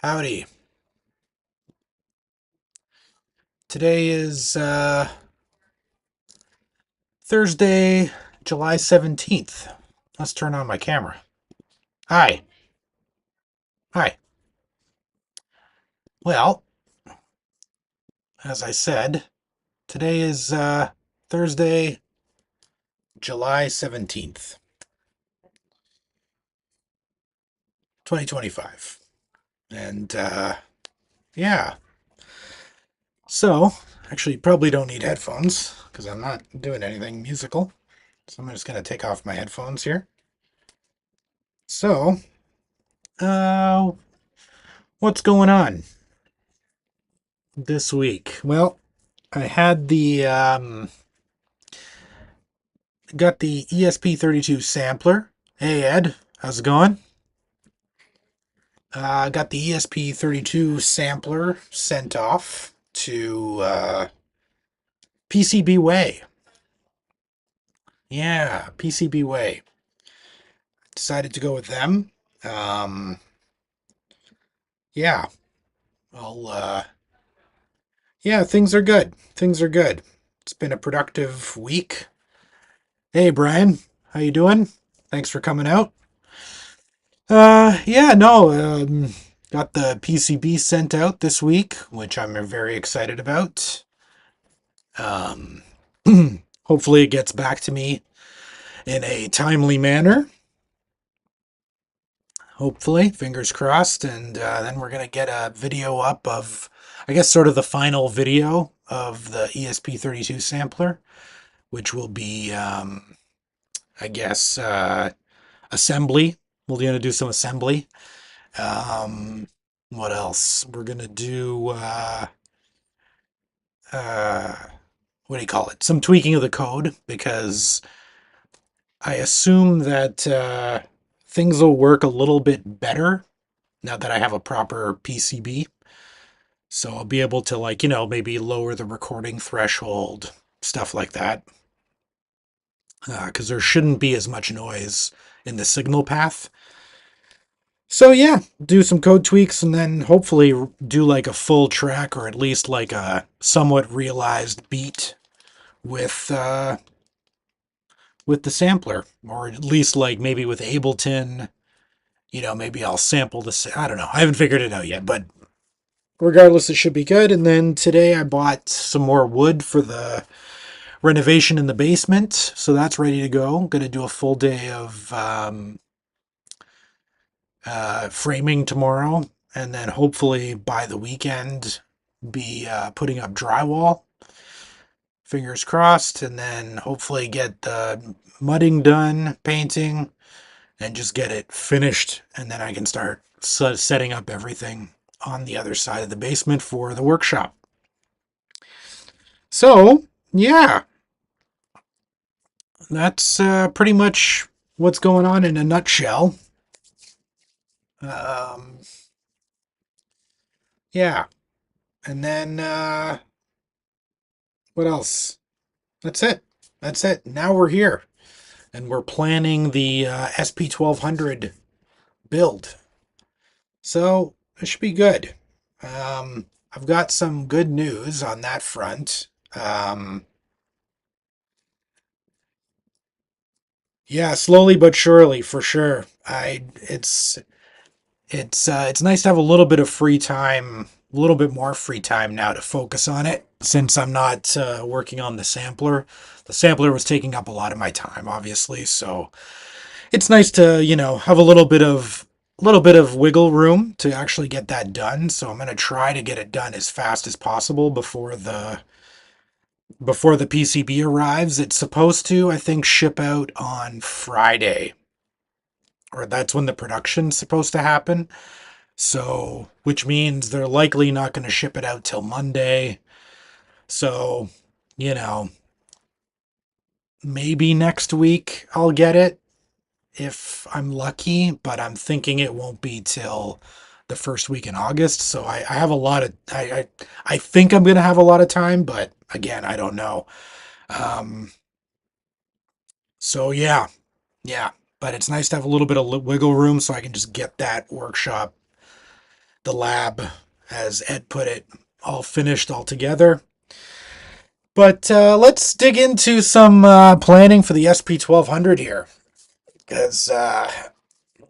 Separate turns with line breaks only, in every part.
Howdy. Today is Thursday, July 17th. Let's turn on my camera. Hi. Hi. Well, as I said, today is Thursday, July 17th, 2025. And yeah. So, actually, you probably don't need headphones because I'm not doing anything musical. So I'm just going to take off my headphones here. So, uh, what's going on this week? Well, I had got the ESP32 sampler. Hey Ed, how's it going? Got the ESP32 sampler sent off to PCB Way. Yeah, PCB Way. Decided to go with them. Um, yeah, well, yeah, things are good. Things are good. It's been a productive week. Hey Brian, how you doing? Thanks for coming out. Yeah, no, got the PCB sent out this week, which I'm very excited about. Um, hopefully it gets back to me in a timely manner. Hopefully, fingers crossed, and then we're gonna get a video up of, I guess, sort of the final video of the ESP32 sampler, which will be, I guess, assembly. We're gonna do some assembly. Um, what else? We're gonna do uh, what do you call it? Some tweaking of the code because I assume that things will work a little bit better now that I have a proper PCB. So I'll be able to maybe lower the recording threshold, stuff like that. Because there shouldn't be as much noise in the signal path. So yeah, do some code tweaks and then hopefully do like a full track or at least like a somewhat realized beat with with the sampler, or at least like maybe with Ableton. Maybe I'll sample this. I don't know. I haven't figured it out yet, but regardless, it should be good. And then today I bought some more wood for the renovation in the basement, so that's ready to go. I'm gonna do a full day of framing tomorrow, and then hopefully by the weekend be putting up drywall. Fingers crossed, and then hopefully get the mudding done, painting, and just get it finished, and then I can start setting up everything on the other side of the basement for the workshop. So, yeah, that's pretty much what's going on in a nutshell. Um, yeah, and then what else? That's it. That's it. Now we're here, and we're planning the SP1200 build. So it should be good. I've got some good news on that front. Yeah, slowly but surely, for sure. It's nice to have a little bit of free time, a little bit more free time now to focus on it since I'm not working on the sampler. The sampler was taking up a lot of my time, obviously, so it's nice to, have a little bit of wiggle room to actually get that done. So I'm going to try to get it done as fast as possible before the PCB arrives. It's supposed to, I think, ship out on Friday, or that's when the production's supposed to happen. So, which means they're likely not going to ship it out till Monday. So, you know, maybe next week I'll get it if I'm lucky, but I'm thinking it won't be till the first week in August. So I have a lot of I think I'm gonna have a lot of time, but again, I don't know. Um, so yeah, yeah. But it's nice to have a little bit of wiggle room so I can just get that workshop the lab, as Ed put it, all finished all together. But let's dig into some planning for the SP1200 here, because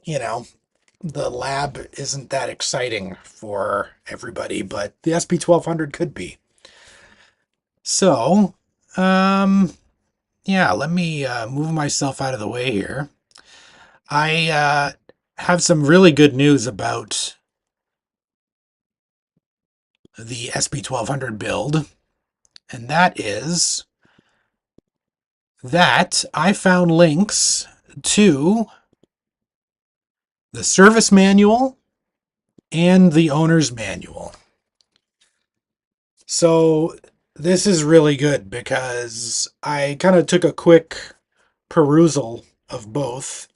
you know the lab isn't that exciting for everybody, but the SP1200 could be. So, um, yeah, let me move myself out of the way here. I have some really good news about the SP1200 build, and that is that I found links to the service manual and the owner's manual. So this is really good because I kind of took a quick perusal of both.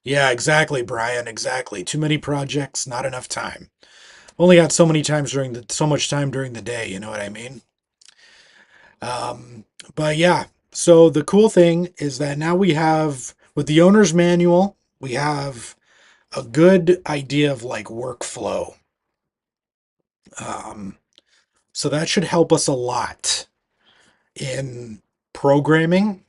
Yeah, exactly, Brian, exactly. Too many projects, not enough time. Only got so much time during the day, you know what I mean? Um, but yeah, so the cool thing is that now we have with the owner's manual, we have a good idea of like workflow. Um, so that should help us a lot in programming.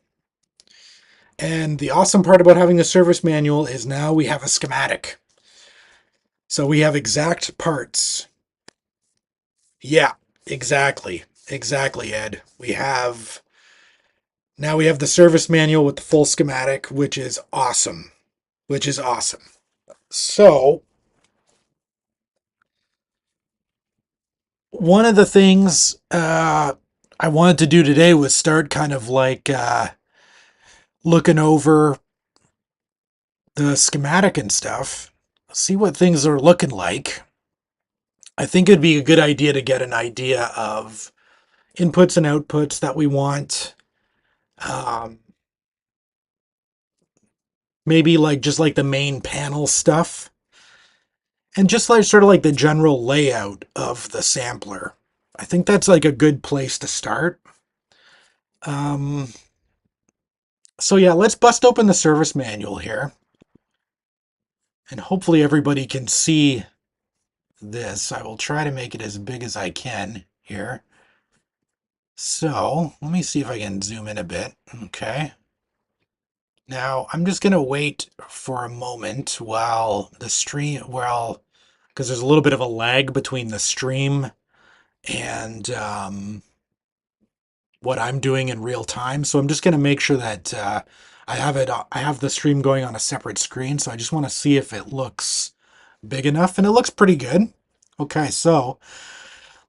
And the awesome part about having the service manual is now we have a schematic. So we have exact parts. Yeah, exactly. Exactly, Ed. We have the service manual with the full schematic, which is awesome. Which is awesome. So, one of the things I wanted to do today was start kind of like looking over the schematic and stuff, see what things are looking like. I think it'd be a good idea to get an idea of inputs and outputs that we want. Um, Maybe like just like the main panel stuff, and just like sort of like the general layout of the sampler. I think that's like a good place to start. Um, so yeah, let's bust open the service manual here, and hopefully everybody can see this. I will try to make it as big as I can here. So let me see if I can zoom in a bit. Okay. Now I'm just gonna wait for a moment while the stream, because there's a little bit of a lag between the stream and what I'm doing in real time. So I'm just gonna make sure that I have the stream going on a separate screen. So I just want to see if it looks big enough, and it looks pretty good. Okay, so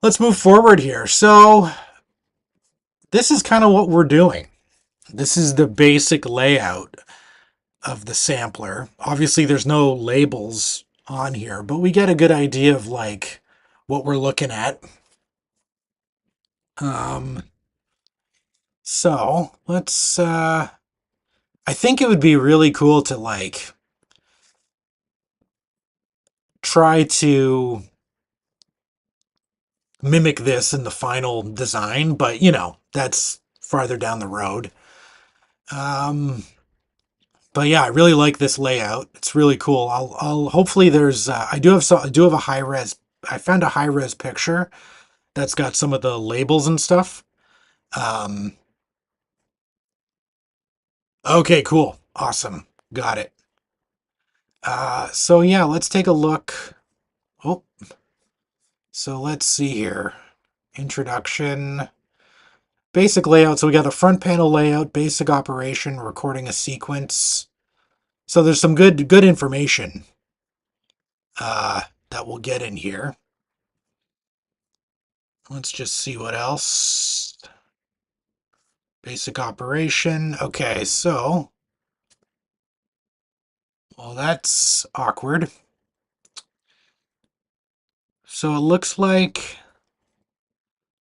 let's move forward here. So this is kind of what we're doing. This is the basic layout of the sampler. Obviously, there's no labels on here, but we get a good idea of like what we're looking at. Um, so let's. I think it would be really cool to like try to mimic this in the final design, but that's farther down the road. Um, but yeah, I really like this layout. It's really cool. I'll hopefully there's I do have a high res. I found a high res picture that's got some of the labels and stuff. Um, okay, cool, awesome, got it. So yeah, let's take a look. Oh, so let's see here. Introduction, basic layout. So we got a front panel layout, basic operation, recording a sequence. So there's some good information that we'll get in here. Let's just see what else. Basic operation. Okay, so, well, that's awkward. So it looks like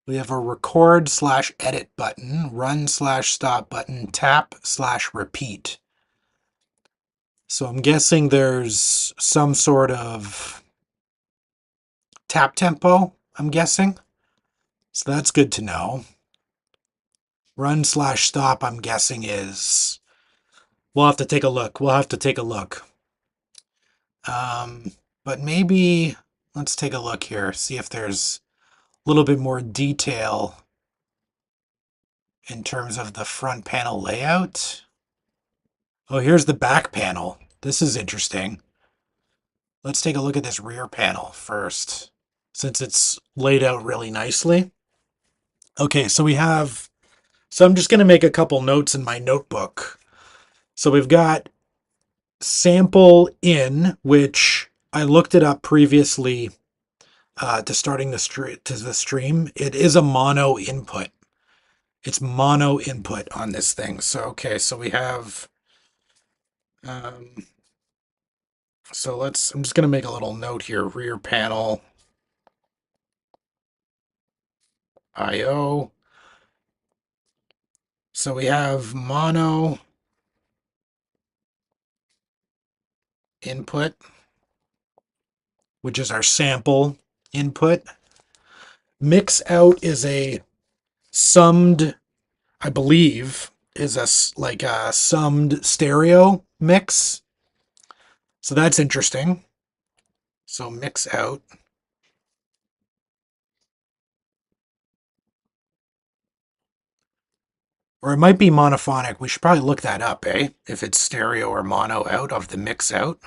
we have a record slash edit button, run slash stop button, tap slash repeat. So I'm guessing there's some sort of tap tempo, I'm guessing. So that's good to know. Run slash stop, I'm guessing is, we'll have to take a look. We'll have to take a look. But maybe let's take a look here, see if there's a little bit more detail in terms of the front panel layout. Oh, here's the back panel. This is interesting. Let's take a look at this rear panel first, since it's laid out really nicely. Okay, so I'm just going to make a couple notes in my notebook. So we've got sample in, which I looked it up previously to starting the stream. It is a mono input. It's mono input on this thing. So okay, so we have um, I'm just gonna make a little note here. Rear panel I/O. So we have mono input, which is our sample input. Mix out is a summed, I believe, is like a summed stereo mix. So that's interesting. So mix out. Or it might be monophonic. We should probably look that up, eh? If it's stereo or mono out of the mix out.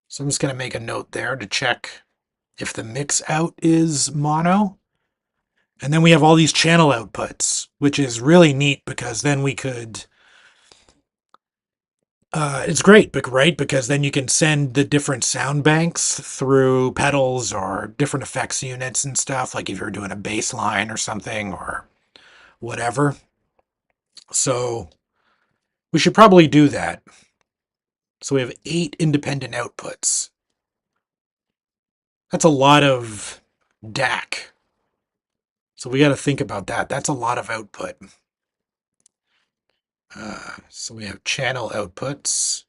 So I'm just going to make a note there to check if the mix out is mono. And then we have all these channel outputs, which is really neat because then we could. It's great, right? Because then you can send the different sound banks through pedals or different effects units and stuff, like if you're doing a bass line or something or whatever. So we should probably do that. So we have 8 independent outputs. That's a lot of DAC. So we got to think about that. That's a lot of output. So we have channel outputs.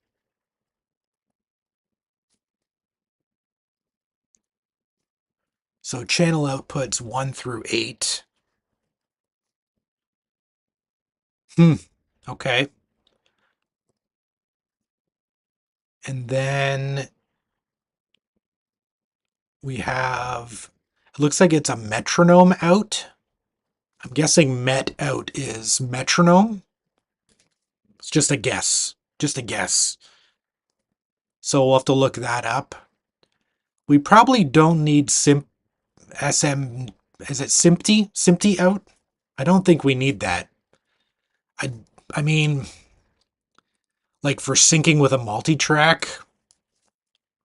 So channel outputs 1 through 8. Okay. And then we have, it looks like it's a metronome out. I'm guessing met out is metronome. It's just a guess. Just a guess. So we'll have to look that up. We probably don't need SM, is it SMPTE out? I don't think we need that. I I mean, like for syncing with a multi-track,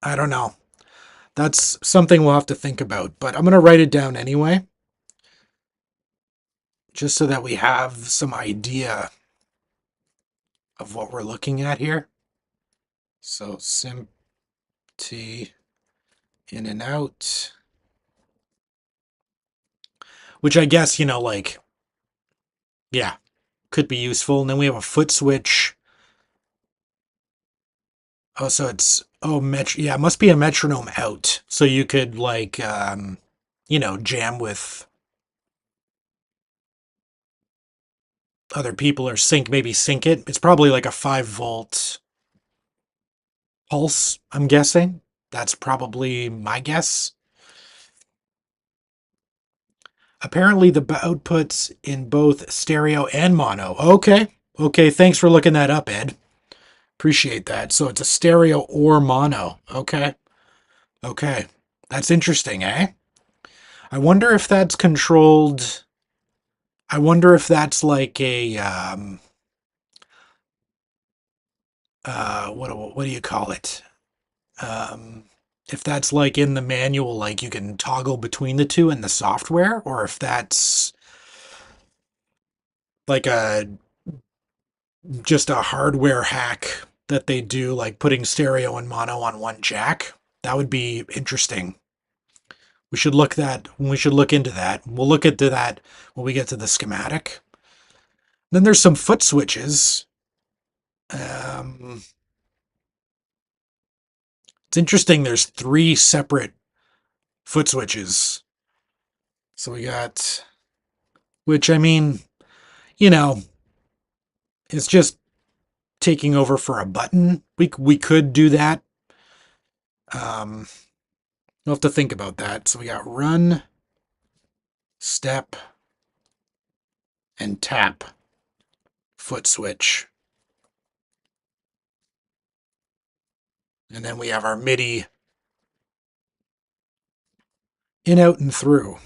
I don't know. That's something we'll have to think about, but I'm going to write it down anyway, just so that we have some idea of what we're looking at here. So SMPTE in and out, which I guess, like, yeah, could be useful. And then we have a foot switch. Oh, so it's, yeah, it must be a metronome out. So you could like, jam with other people or maybe sync it. It's probably like a 5-volt pulse, I'm guessing. That's probably my guess. Apparently the outputs in both stereo and mono. Okay. Okay, thanks for looking that up, Ed. Appreciate that. So it's a stereo or mono. Okay. Okay. That's interesting, eh? I wonder if that's controlled. I wonder if that's like a what do you call it? Um, if that's like in the manual, like you can toggle between the two in the software, or if that's like a just a hardware hack that they do, like putting stereo and mono on one jack. That would be interesting. We should look into that. We'll look into that when we get to the schematic. Then there's some foot switches. Um, it's interesting. There's 3 separate foot switches. So we got, which I mean, you know, it's just taking over for a button. We could do that. Um, we'll have to think about that. So we got run, step, and tap foot switch. And then we have our MIDI in, out, and through,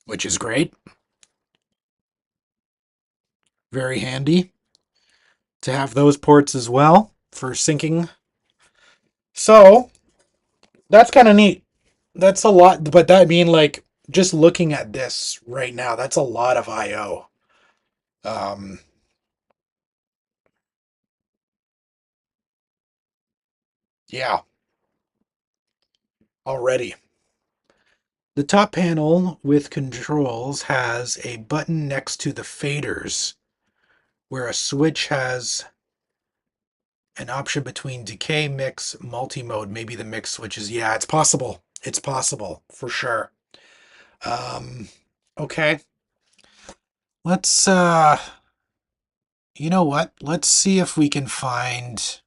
which is great. Very handy to have those ports as well for syncing. So that's kind of neat. That's a lot, but that mean like just looking at this right now, that's a lot of I/O. Um, yeah, already. The top panel with controls has a button next to the faders, where a switch has an option between decay, mix, multi-mode. Maybe the mix switches. Yeah, it's possible. It's possible for sure. Um, okay. Let's you know what? Let's see if we can find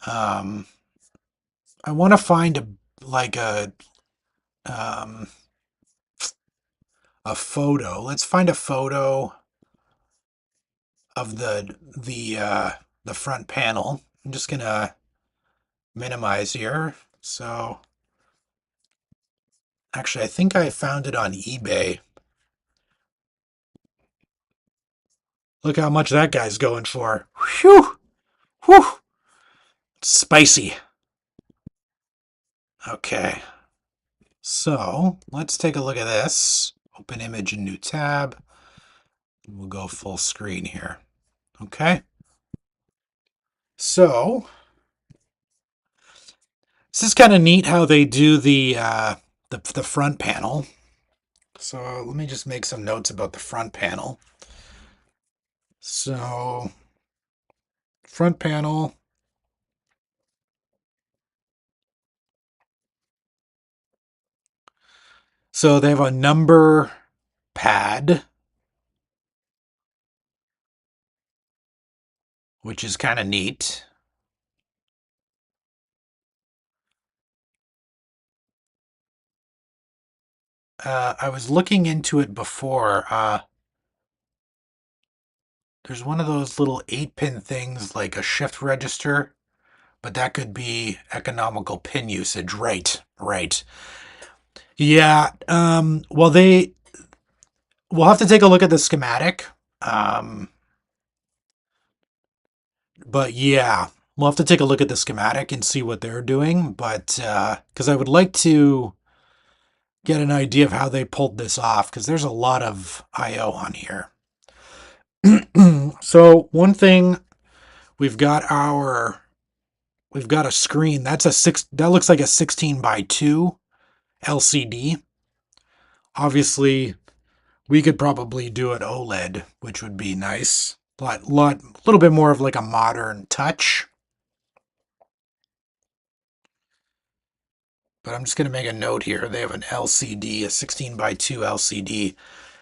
um I want to find like um a photo. Let's find a photo of the front panel. I'm just gonna minimize here. So actually I think I found it on eBay. Look how much that guy's going for. Whew! Whew! Spicy. Okay. So let's take a look at this. Open image in new tab. We'll go full screen here. Okay. So this is kind of neat how they do the front panel. So let me just make some notes about the front panel. So front panel. So they have a number pad, which is kind of neat. I was looking into it before. There's one of those little 8-pin things like a shift register, but that could be economical pin usage. Right, right. Yeah. Well, we'll have to take a look at the schematic. Um, but yeah, we'll have to take a look at the schematic and see what they're doing. But because I would like to get an idea of how they pulled this off, because there's a lot of I/O on here. So one thing, we've got our we've got a screen. That looks like a 16 by 2 LCD. Obviously, we could probably do an OLED, which would be nice. Little bit more of like a modern touch. But I'm just going to make a note here. They have an LCD, a 16 by 2 LCD.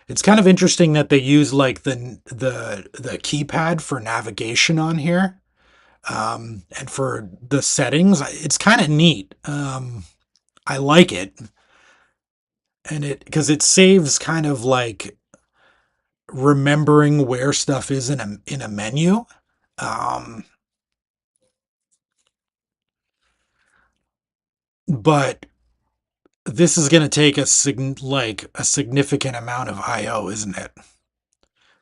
It's kind of interesting that they use like the keypad for navigation on here. And for the settings, it's kind of neat. I like it. And because it saves kind of like remembering where stuff is in a menu. Um, but this is going to take a significant amount of I/O, isn't it?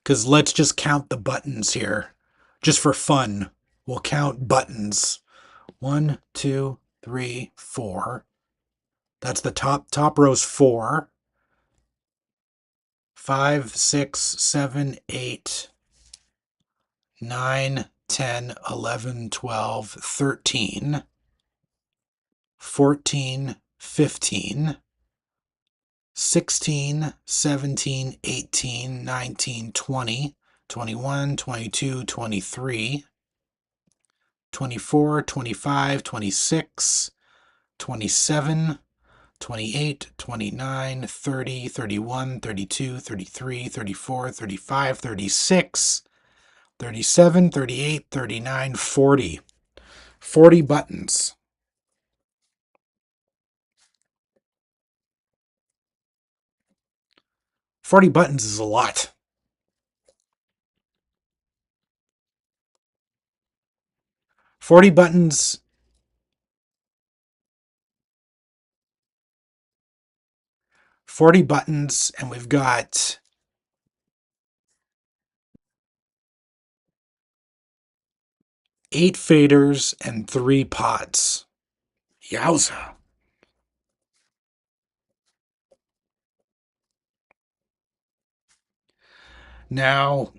Because let's just count the buttons here, just for fun. We'll count buttons. 1, 2, 3, 4. That's the top row's 4. 5, 6, 7, 8, 9, 10, 11, 12, 13, 14, 15, 16, 17, 18, 19, 20, 21, 22, 23, 24, 25, 26, 27, 28, 29, 30, 31, 32, 33, 34, 35, 36, 37, 38, 39, 40. 40 buttons. 40 buttons is a lot. 40 buttons. 40 buttons, and we've got 8 faders and 3 pots. Yowza. Now,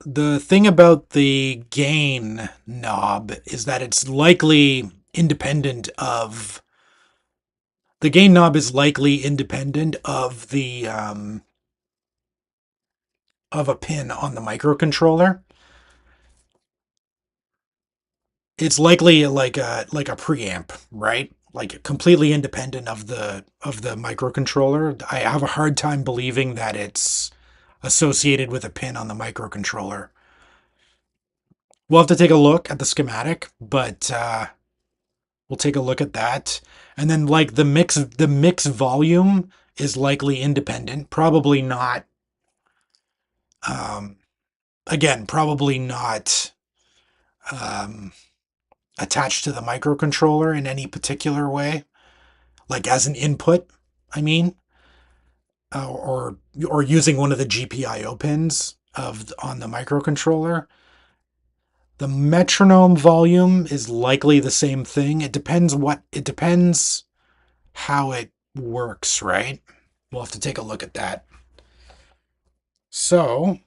the thing about the gain knob is that it's likely independent of the gain knob is likely independent of a pin on the microcontroller. It's likely like a preamp, right? Like completely independent of the microcontroller. I have a hard time believing that it's associated with a pin on the microcontroller. We'll have to take a look at the schematic, but we'll take a look at that. And then like the mix volume is likely independent, probably not um again, probably not um attached to the microcontroller in any particular way, like as an input, I mean, or using one of the GPIO pins of on the microcontroller. The metronome volume is likely the same thing. It depends how it works, right? We'll have to take a look at that. So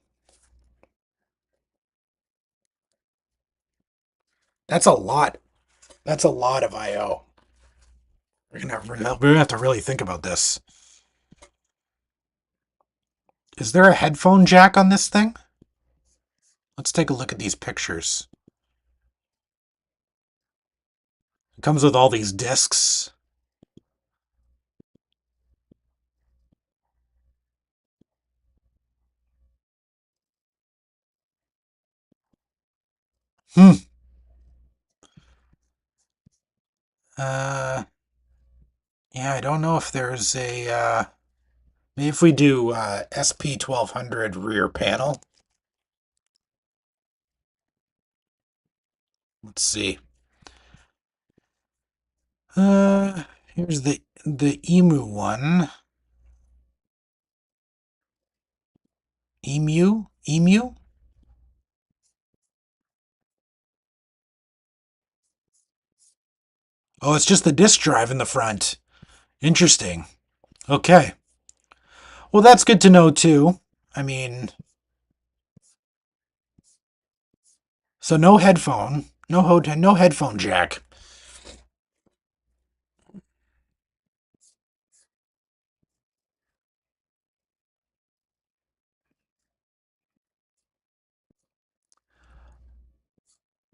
that's a lot. That's a lot of I/O. We're gonna have to really think about this. Is there a headphone jack on this thing? Let's take a look at these pictures. It comes with all these discs. Hmm. Uh, yeah, I don't know if there's a. Maybe if we do SP1200 rear panel. Let's see. Here's the emu one. Emu. Oh, it's just the disk drive in the front. Interesting. Okay. Well, that's good to know too. I mean, so no headphone, no headphone jack.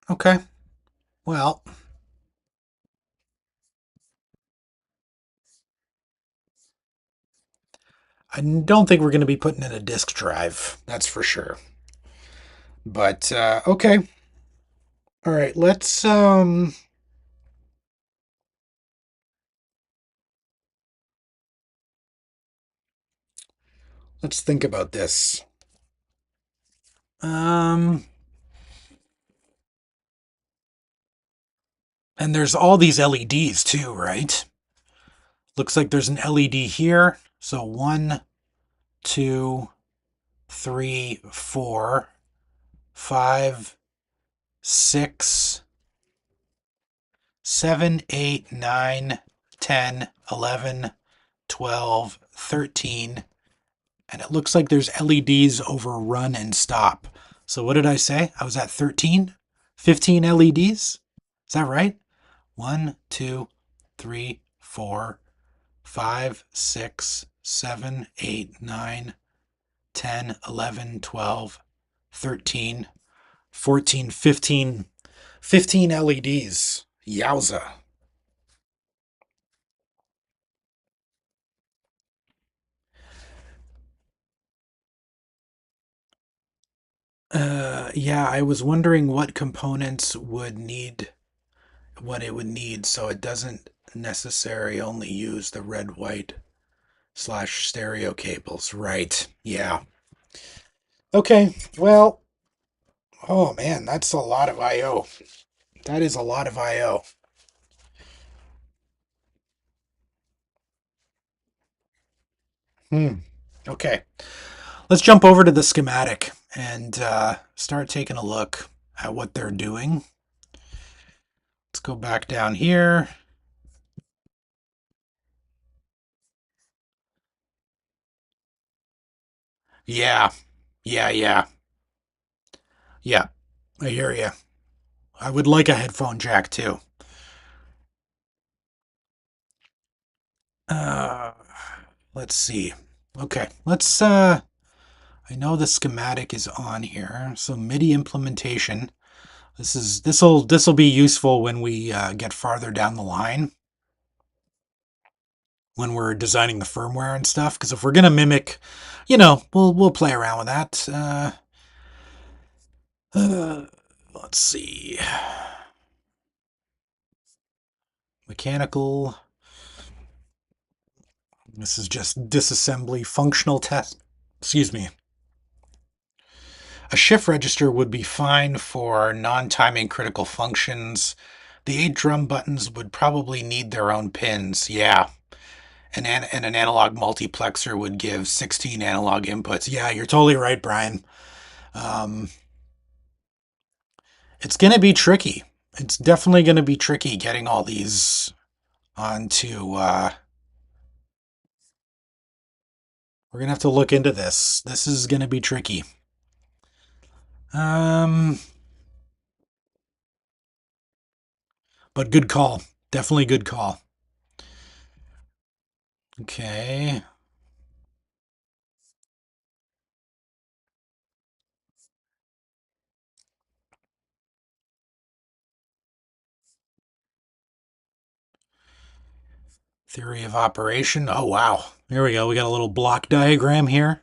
Okay. Well, I don't think we're going to be putting in a disk drive. That's for sure. But okay. All right, let's think about this. Um and there's all these LEDs too, right? Looks like there's an LED here. So 1, 2, 3, 4, 5, 6, 7, 8, 9, 10, 11, 12, 13, and it looks like there's LEDs over run and stop. So what did I say? I was at 13? 15 LEDs? Is that right? 1, 2, 3, 4, 5, 6, 7, 8, 9, 10, 11, 12, 13, 14, 15, 15 LEDs. Yowza. Yeah, I was wondering what components would need what it would need so it doesn't necessarily only use the red white slash stereo cables. Right. Yeah. Okay. Well, oh man, that's a lot of I/O. That is a lot of I/O. Hmm. Okay. Let's jump over to the schematic and start taking a look at what they're doing. Let's go back down here. Yeah. Yeah, yeah. Yeah. I hear you. I would like a headphone jack too. Uh, let's see. Okay, let's I know the schematic is on here. So MIDI implementation. This'll be useful when we get farther down the line when we're designing the firmware and stuff. Because if we're gonna mimic, we'll play around with that. Uh, let's see. Mechanical. This is just disassembly functional test. Excuse me. A shift register would be fine for non-timing critical functions. The 8 drum buttons would probably need their own pins. Yeah. And an analog multiplexer would give 16 analog inputs. Yeah, you're totally right, Brian. Um, it's going to be tricky. It's definitely going to be tricky getting all these onto. We're going to have to look into this. This is going to be tricky. Um, but good call. Definitely good call. Okay. Theory of operation. Oh, wow. Here we go. We got a little block diagram here.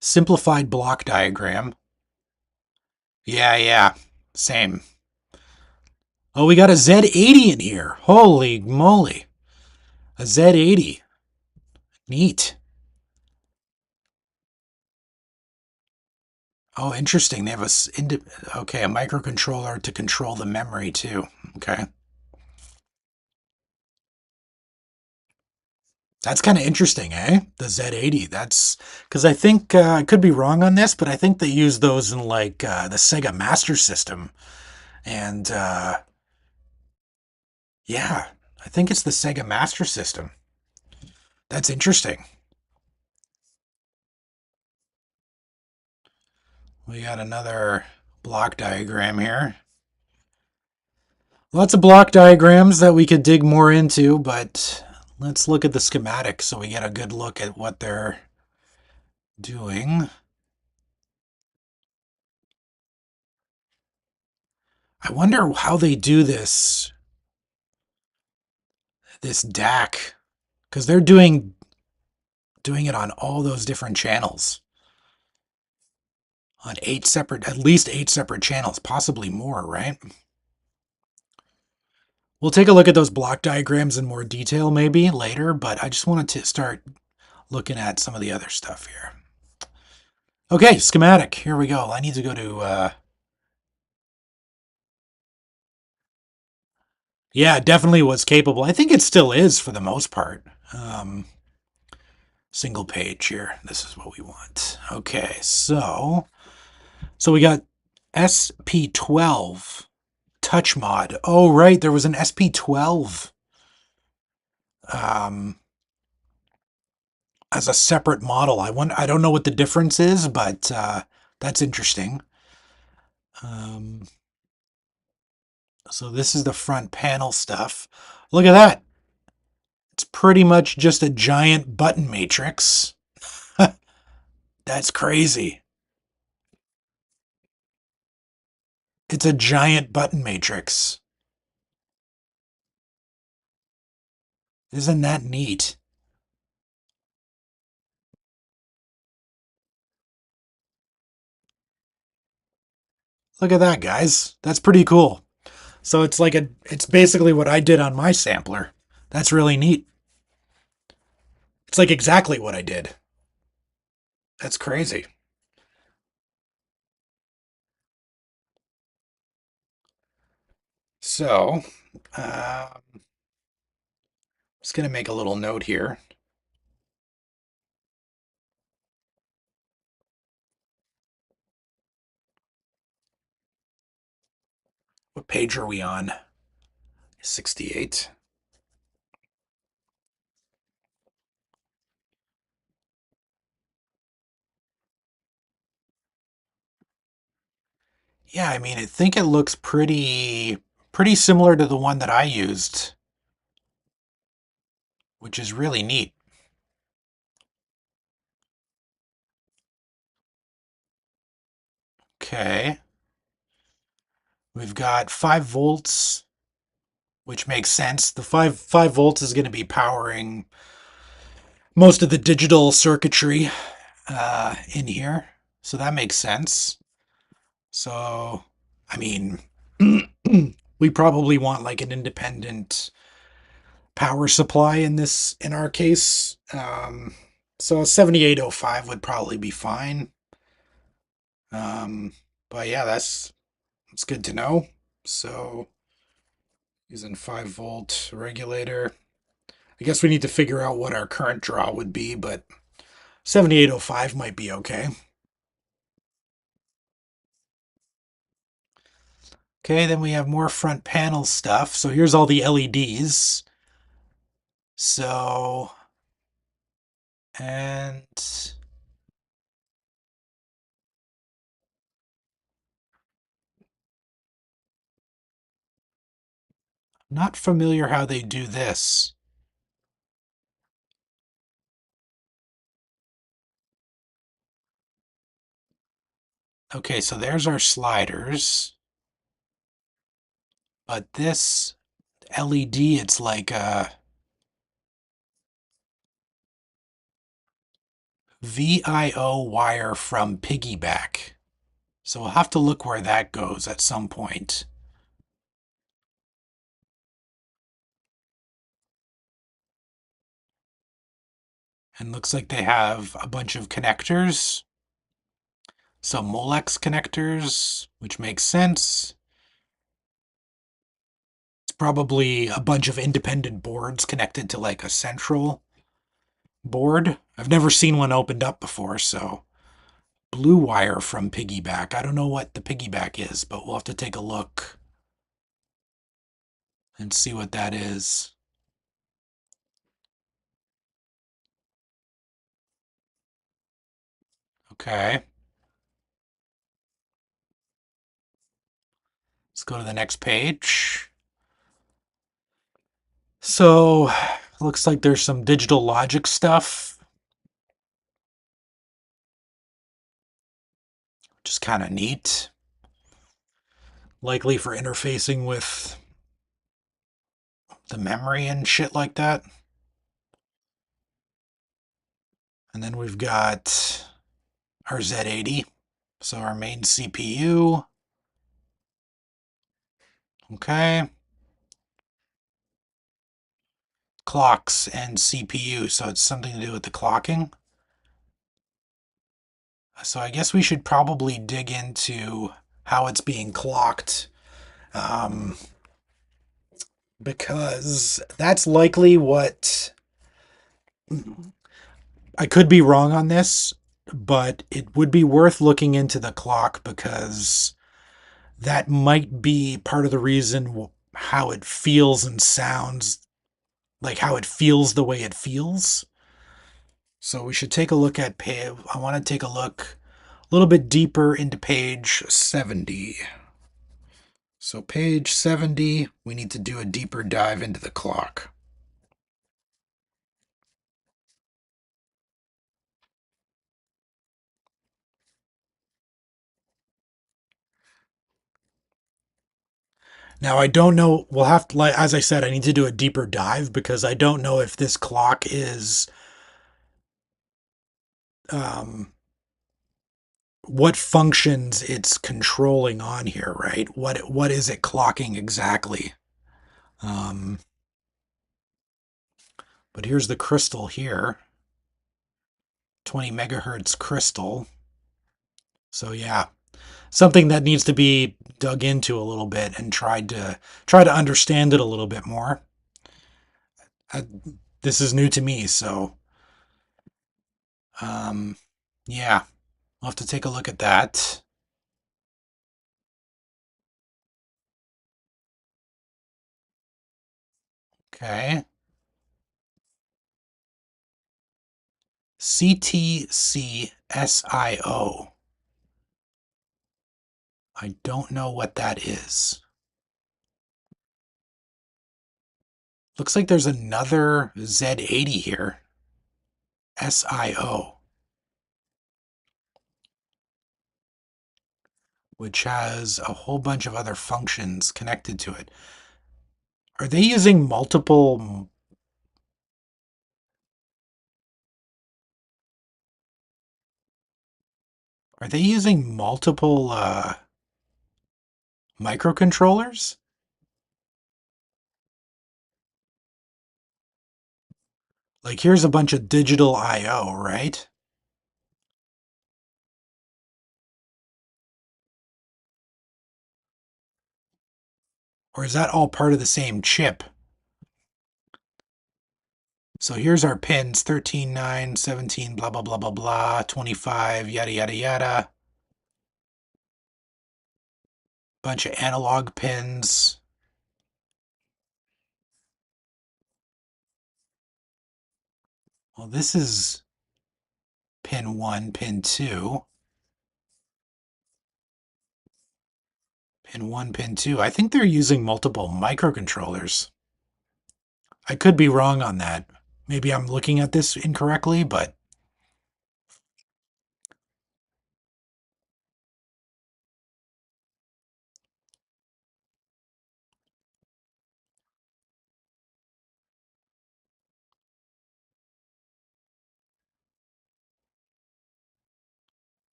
Simplified block diagram. Yeah, yeah. Same. Oh, we got a Z80 in here. Holy moly. A Z80. Neat. Oh, interesting. They have okay, a microcontroller to control the memory too. Okay. That's kind of interesting, eh? The Z80. That's because I think I could be wrong on this, but I think they use those in like the Sega Master System. And yeah, I think it's the Sega Master System. That's interesting. We got another block diagram here. Lots of block diagrams that we could dig more into, but let's look at the schematic so we get a good look at what they're doing. I wonder how they do this DAC, because they're doing it on all those different channels, on at least 8 separate channels, possibly more, right? We'll take a look at those block diagrams in more detail maybe later, but I just wanted to start looking at some of the other stuff here. Okay, schematic. Here we go. I need to go to yeah, it definitely was capable. I think it still is for the most part. Single page here. This is what we want. Okay, so we got SP12 touch mod. Oh, right, there was an SP12 um, as a separate model. I don't know what the difference is, but that's interesting. Um, so this is the front panel stuff. Look at that. It's pretty much just a giant button matrix. That's crazy. It's a giant button matrix. Isn't that neat? Look at that, guys. That's pretty cool. So it's basically what I did on my sampler. That's really neat. It's like exactly what I did. That's crazy. So, I'm just going to make a little note here. What page are we on? 68. Yeah, I mean, I think it looks pretty similar to the one that I used, which is really neat. Okay. We've got 5 volts, which makes sense. The five volts is going to be powering most of the digital circuitry in here. So that makes sense. So, I mean, we probably want like an independent power supply in our case. So 7805 would probably be fine. Um, but yeah, that's good to know. So using 5-volt regulator. I guess we need to figure out what our current draw would be, but 7805 might be okay. Okay, then we have more front panel stuff. So here's all the LEDs. So, and not familiar how they do this. Okay, so there's our sliders. But this LED, it's like a VIO wire from piggyback. So we'll have to look where that goes at some point. And looks like they have a bunch of connectors. Some Molex connectors, which makes sense. It's probably a bunch of independent boards connected to like a central board. I've never seen one opened up before, so blue wire from piggyback. I don't know what the piggyback is, but we'll have to take a look and see what that is. Okay, let's go to the next page. So, looks like there's some digital logic stuff, which is kind of neat. Likely for interfacing with the memory and shit like that. And then we've got our Z80, so our main CPU. Okay. Clocks and CPU, so it's something to do with the clocking. So I guess we should probably dig into how it's being clocked, um, because that's likely what I could be wrong on this, but it would be worth looking into the clock because that might be part of the reason how it feels and sounds, like how it feels the way it feels. So we should take a look at I want to take a look a little bit deeper into page 70. So page 70, we need to do a deeper dive into the clock. Now I don't know, we'll have to, like as I said, I need to do a deeper dive because I don't know if this clock is um what functions it's controlling on here, right? What is it clocking exactly? Um, but here's the crystal here, 20 megahertz crystal. So yeah, something that needs to be dug into a little bit and try to understand it a little bit more. I, this is new to me, so um, yeah, I'll have to take a look at that. Okay, CTCSIO. I don't know what that is. Looks like there's another Z80 here. SIO, which has a whole bunch of other functions connected to it. Are they using multiple Are they using multiple microcontrollers? Like here's a bunch of digital I/O, right? Or is that all part of the same chip? So here's our pins: 13, 9, 17, blah blah blah blah blah, 25, yada yada yada. Bunch of analog pins. Well, this is pin 1, pin 2. Pin 1, pin 2. I think they're using multiple microcontrollers. I could be wrong on that. Maybe I'm looking at this incorrectly, but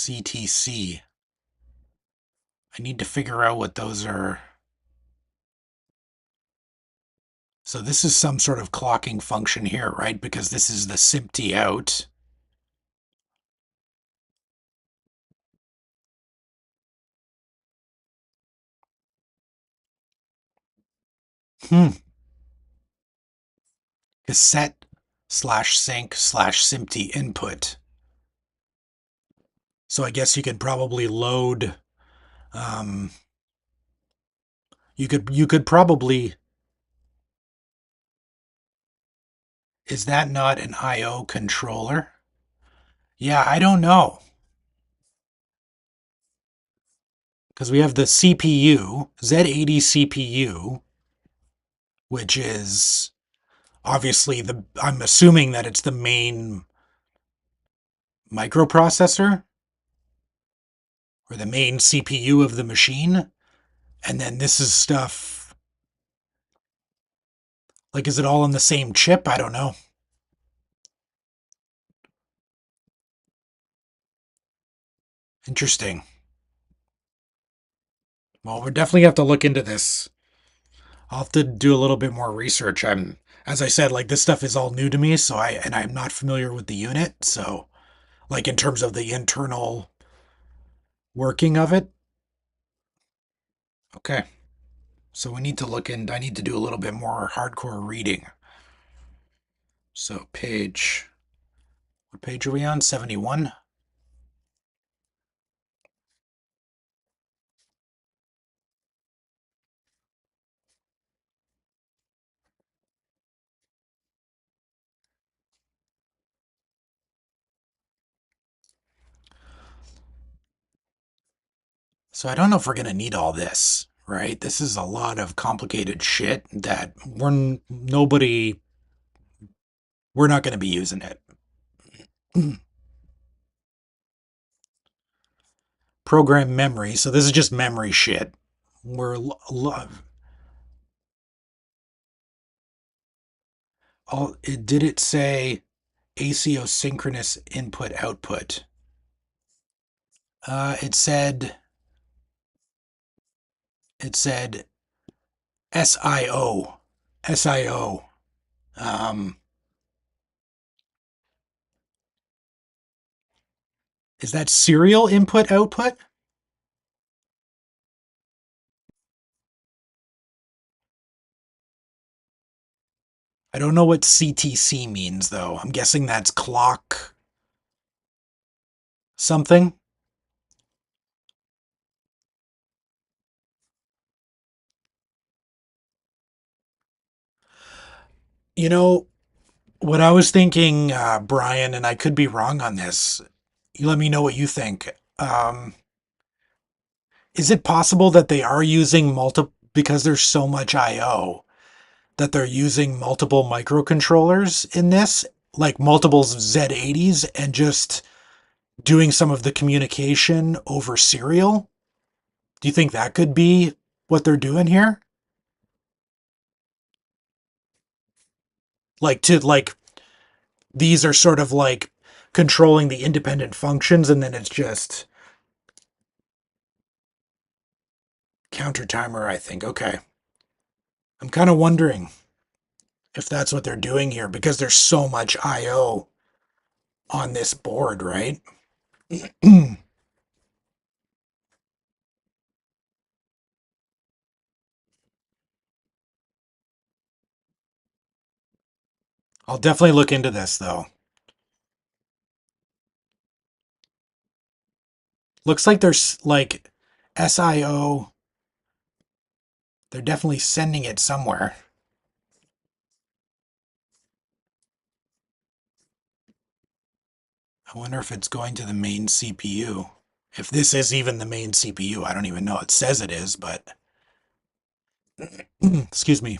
CTC. I need to figure out what those are. So this is some sort of clocking function here, right? Because this is the SIMT out. Hmm. Cassette slash sync slash SIMT input. So I guess you could probably load. Um, you could probably. Is that not an I/O controller? Yeah, I don't know. Because we have the CPU, Z80 CPU, which is obviously I'm assuming that it's the main microprocessor or the main CPU of the machine. And then this is stuff like, is it all on the same chip? I don't know. Interesting. Well, we definitely have to look into this. I'll have to do a little bit more research. As I said, like this stuff is all new to me, so I'm not familiar with the unit. So, like in terms of the internal working of it. Okay. So we need to look in, I need to do a little bit more hardcore reading. So what page are we on? 71? So I don't know if we're going to need all this, right? This is a lot of complicated shit that we're not going to be using it. Program memory. So this is just memory shit. We're did it say asynchronous input output? It said SIO. SIO. Um, is that serial input output? I don't know what CTC means though. I'm guessing that's clock something. You know, what I was thinking, Brian, and I could be wrong on this. You let me know what you think. Is it possible that they are using multiple, because there's so much I/O, that they're using multiple microcontrollers in this, like multiple Z80s, and just doing some of the communication over serial? Do you think that could be what they're doing here? Like these are sort of like controlling the independent functions, and then it's just counter timer, I think. Okay. I'm kind of wondering if that's what they're doing here because there's so much IO on this board, right? I'll definitely look into this though. Looks like there's like SIO. They're definitely sending it somewhere. I wonder if it's going to the main CPU. If this is even the main CPU, I don't even know. It says it is, but excuse me.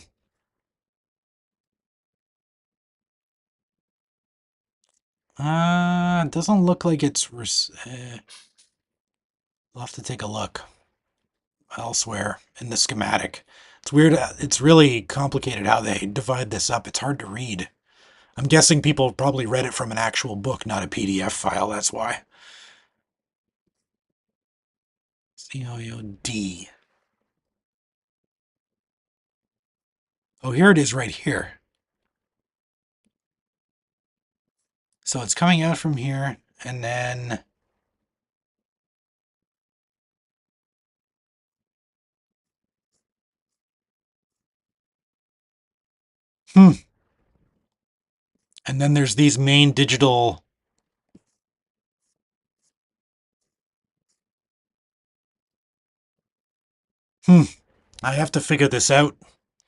It doesn't look like it's. I'll have to take a look elsewhere in the schematic. It's weird. It's really complicated how they divide this up. It's hard to read. I'm guessing people probably read it from an actual book, not a PDF file. That's why. COOD. Oh, here it is right here. So it's coming out from here, and then hmm, and then there's these main digital. Hmm, I have to figure this out.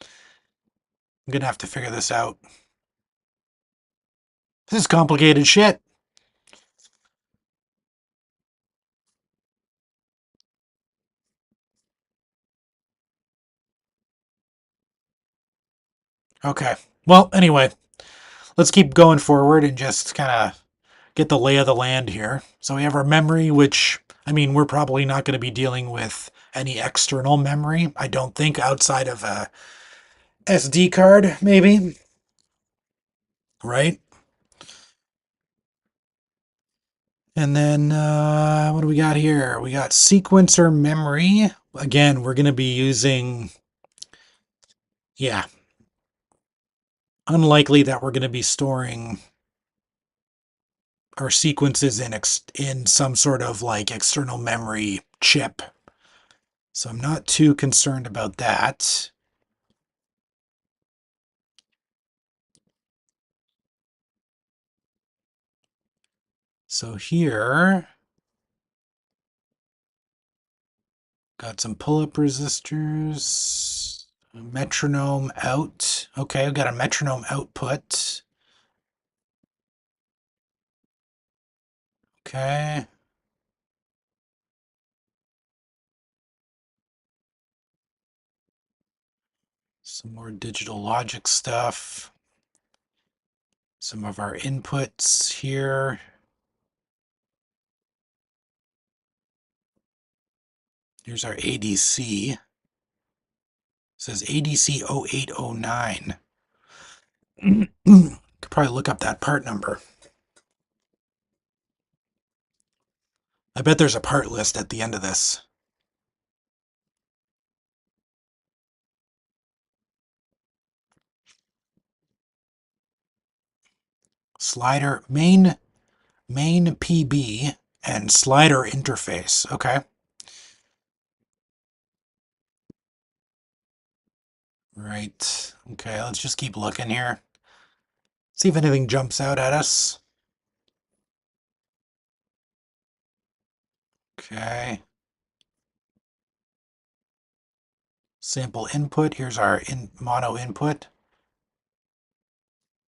I'm gonna have to figure this out. This is complicated shit. Okay. Well, anyway, let's keep going forward and just kind of get the lay of the land here. So we have our memory, which, I mean, we're probably not going to be dealing with any external memory, I don't think, outside of a SD card, maybe, right? And then what do we got here? We got sequencer memory. Again, we're going to be using, yeah, unlikely that we're going to be storing our sequences in some sort of like external memory chip. So I'm not too concerned about that. So here, got some pull-up resistors, a metronome out. Okay, I've got a metronome output. Okay. Some more digital logic stuff. Some of our inputs here. Here's our ADC. It says ADC 0809. Could probably look up that part number. I bet there's a part list at the end of this. Slider, main PB, and slider interface. Okay. Right. Okay, let's just keep looking here. See if anything jumps out at us. Okay. Sample input. Here's our mono input.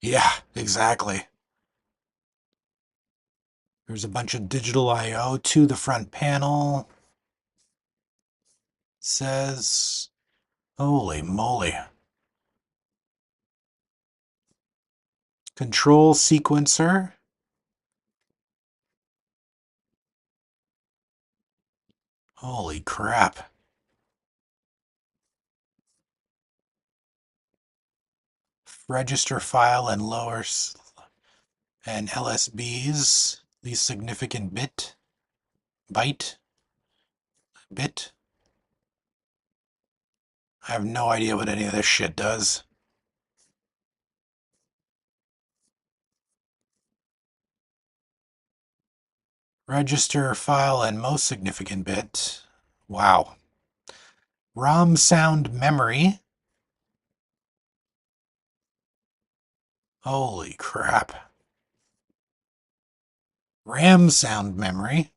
Yeah, exactly. There's a bunch of digital I/O to the front panel. It says, holy moly. Control sequencer. Holy crap. Register file and lower and LSBs. Least significant byte, bit. I have no idea what any of this shit does. Register file and most significant bit. Wow. ROM sound memory. Holy crap. RAM sound memory.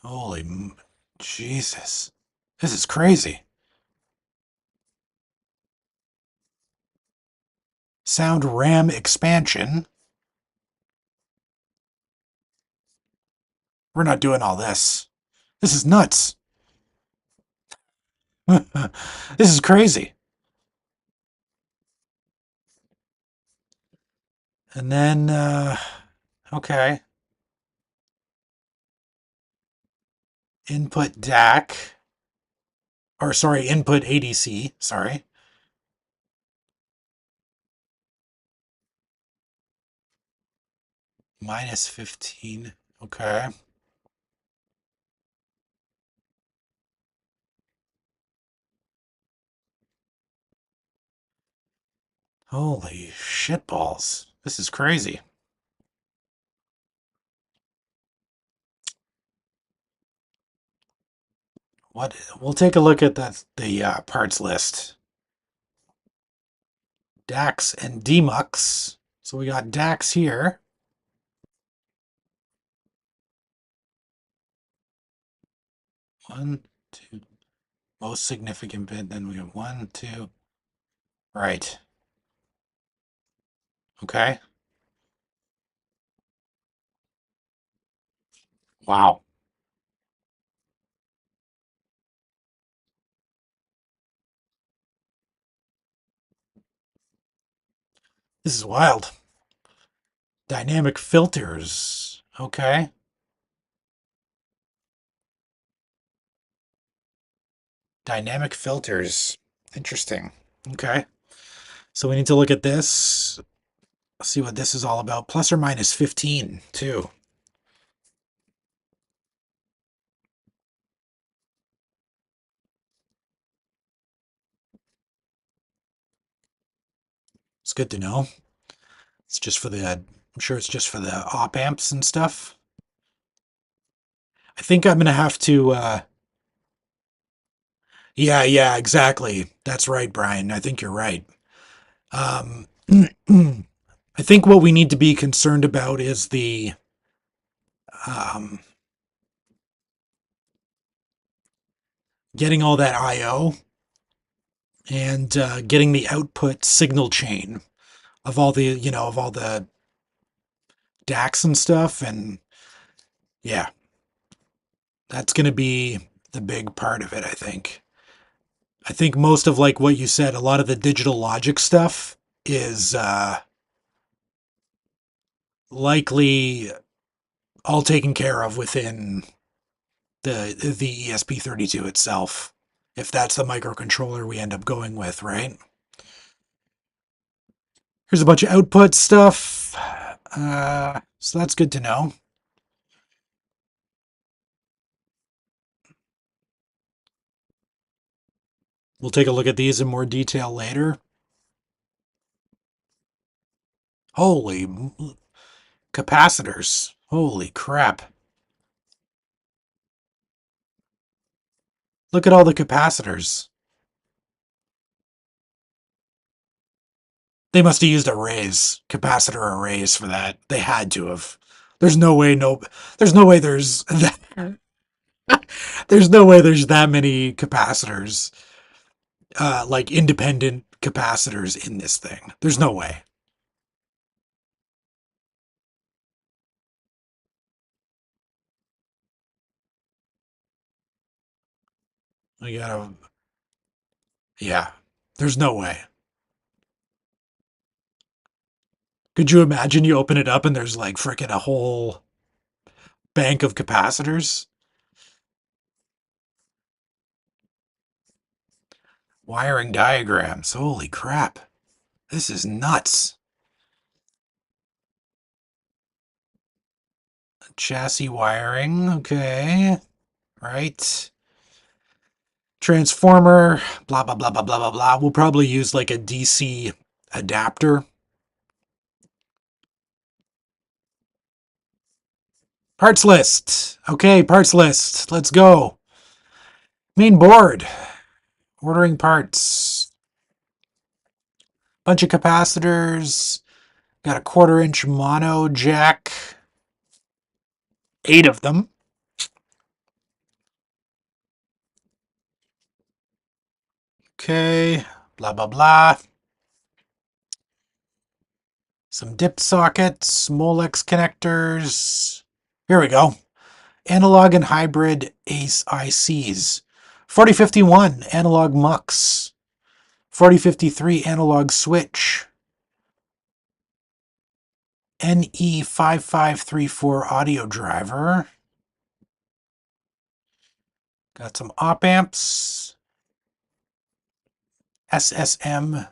Holy Jesus. This is crazy. Sound RAM expansion. We're not doing all this. This is nuts. This is crazy. And then, okay. Input DAC. Or, sorry, input ADC. Sorry. Minus 15. Okay. Holy shitballs. This is crazy. What? We'll take a look at the parts list. DAX and DMUX. So we got DAX here. One, two. Most significant bit. Then we have one, two. Right. Okay. Wow. This is wild. Dynamic filters. Okay. Dynamic filters. Interesting. Okay. So we need to look at this. See what this is all about. Plus or minus 15, too. It's good to know. It's just for the, I'm sure it's just for the op amps and stuff. I think I'm going to have to, yeah, exactly. That's right, Brian. I think you're right. Um, I think what we need to be concerned about is the, um, getting all that I/O and getting the output signal chain of all the, of all the DACs and stuff. And yeah, that's going to be the big part of it, I think. I think most of, like what you said, a lot of the digital logic stuff is likely all taken care of within the ESP32 itself, if that's the microcontroller we end up going with, right? Here's a bunch of output stuff. So that's good to know. We'll take a look at these in more detail later. Holy capacitors. Holy crap. Look at all the capacitors. They must have used arrays, capacitor arrays for that. They had to have. There's no way there's no way there's there's no way there's that many capacitors, like independent capacitors in this thing. There's no way. You gotta, yeah. There's no way. Could you imagine you open it up and there's like freaking a whole bank of capacitors? Wiring diagrams. Holy crap. This is nuts. Chassis wiring. Okay. Right. Transformer. Blah, blah, blah, blah, blah, blah, blah. We'll probably use like a DC adapter. Parts list. Okay, parts list. Let's go. Main board. Ordering parts. Bunch of capacitors. Got a 1/4 inch mono jack. 8 of them. Okay. Blah, blah, blah. Some dip sockets. Molex connectors. Here we go. Analog and hybrid ACE ICs. 4051 analog mux. 4053 analog switch. NE5534 audio driver. Got some op amps. SSM.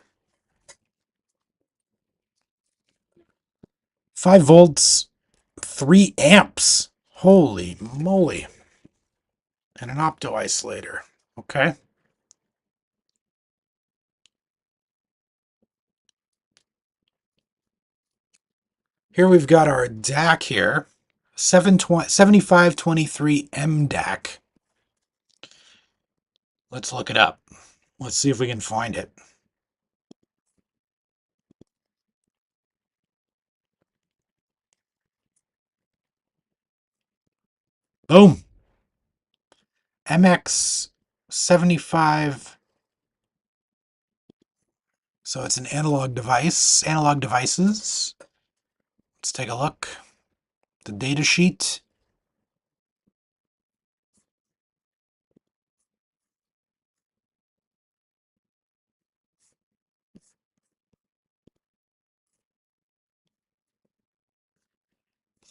5 volts. 3 amps. Holy moly. And an opto isolator. Okay. Here we've got our DAC here. 7523M DAC. Let's look it up. Let's see if we can find it. Boom. MX 75. So it's an analog device. Analog devices. Let's take a look. The data sheet.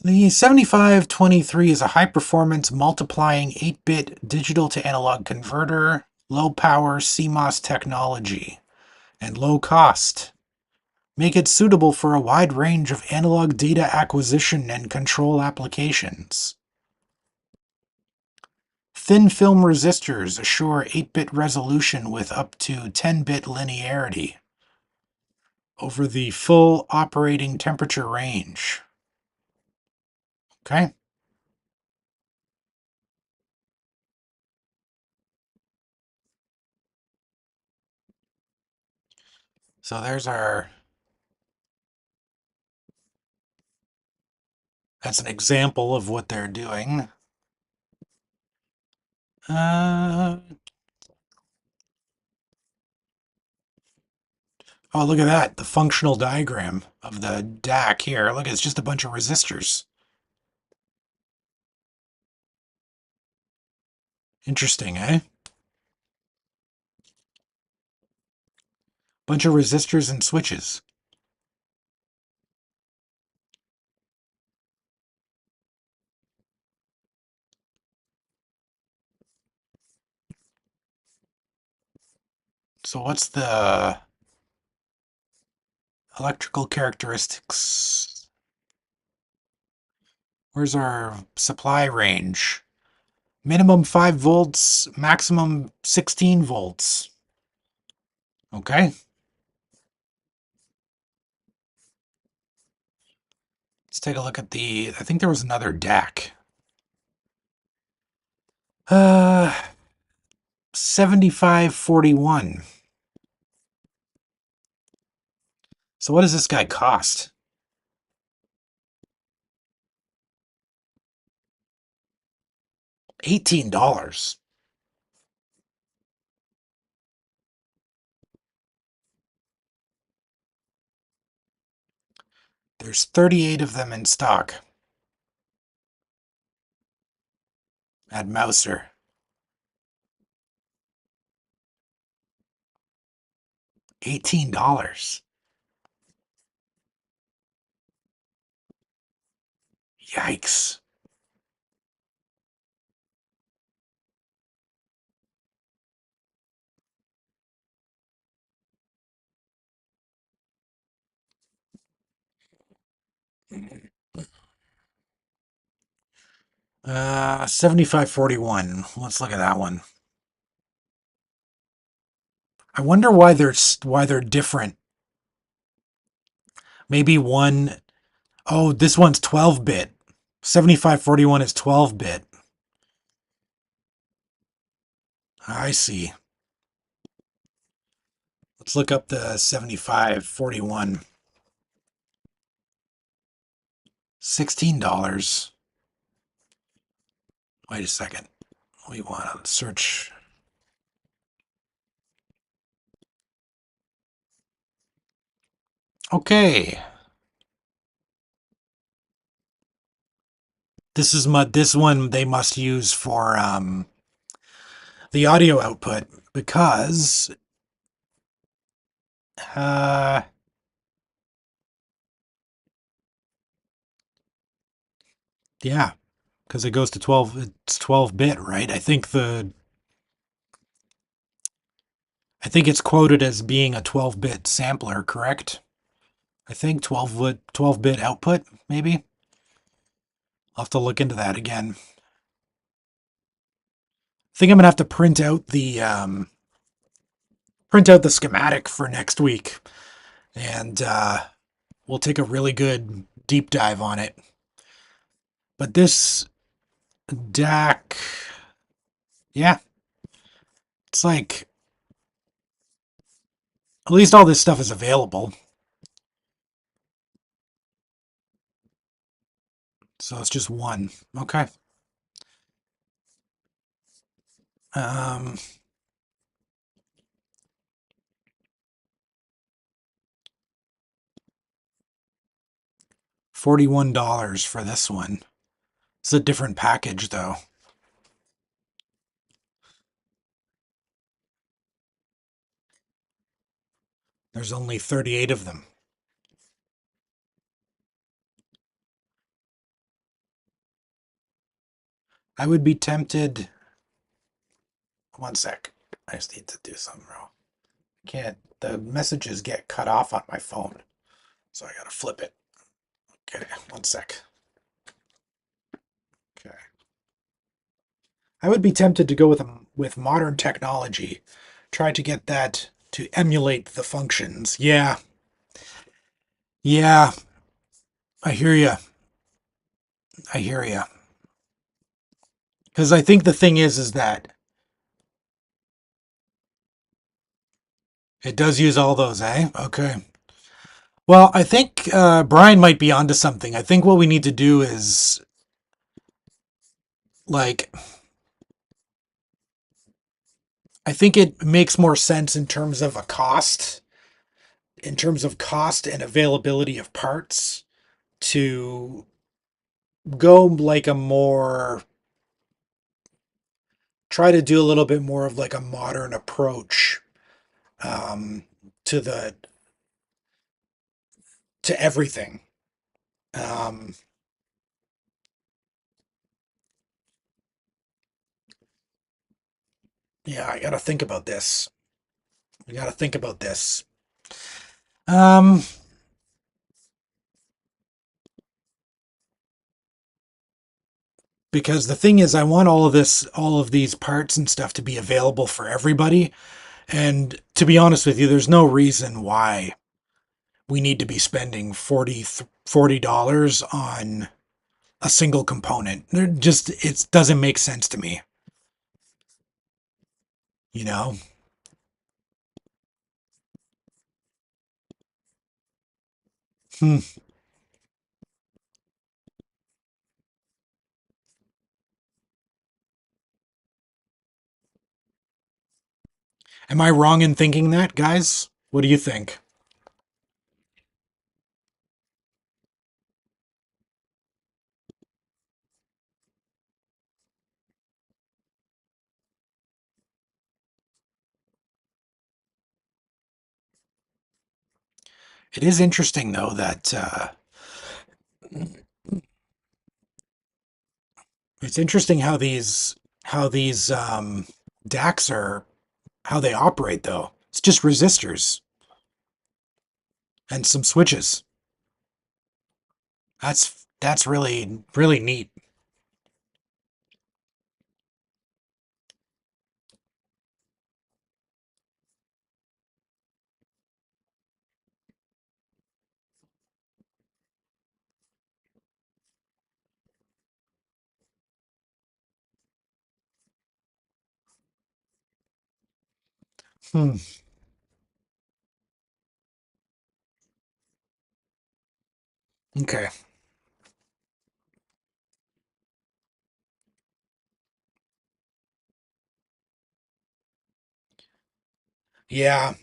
The 7523 is a high-performance multiplying 8-bit digital to analog converter, low-power CMOS technology, and low cost. Make it suitable for a wide range of analog data acquisition and control applications. Thin film resistors assure 8-bit resolution with up to 10-bit linearity over the full operating temperature range. Okay. So there's that's an example of what they're doing. Oh, look at that. The functional diagram of the DAC here. Look, it's just a bunch of resistors. Interesting, eh? Bunch of resistors and switches. So what's the electrical characteristics? Where's our supply range? Minimum 5 volts, maximum 16 volts. Okay. Let's take a look at I think there was another deck. 7541. So what does this guy cost? $18. There's 38 of them in stock at Mouser. $18. Yikes. 7541. Let's look at that one. I wonder why they're different. Maybe one. Oh, this one's 12-bit. 7541 is 12-bit. I see. Let's look up the 7541. $16. Wait a second. We want to search. Okay. This one they must use for the audio output because uh yeah, because it goes to 12, it's 12-bit, right? I think it's quoted as being a 12-bit sampler, correct? I think 12-bit output, maybe. I'll have to look into that again. I think I'm gonna have to print out the schematic for next week, and we'll take a really good deep dive on it. But this DAC, yeah, it's like at least all this stuff is available. So it's just one. Okay. Um, $41 for this one. It's a different package though. There's only 38 of them. I would be tempted. One sec. I just need to do something wrong. Can't. The messages get cut off on my phone. So I gotta flip it. Okay, one sec. Okay. I would be tempted to go with modern technology. Try to get that to emulate the functions. Yeah. Yeah. I hear you. I hear you. Because I think the thing is that it does use all those, eh? Okay. Well, I think Brian might be onto something. I think what we need to do is like I think it makes more sense in terms of cost and availability of parts to go like a more try to do a little bit more of like a modern approach um, to the to everything. Um, yeah, I got to think about this. We got to think about this. Um, because the thing is, I want all of these parts and stuff to be available for everybody. And to be honest with you, there's no reason why we need to be spending $40 on a single component. It doesn't make sense to me, you know? Hmm. Am I wrong in thinking that, guys? What do you think? It is interesting though that it's interesting how these DACs are how they operate though. It's just resistors and some switches. That's really neat. Hmm. Okay. Yeah.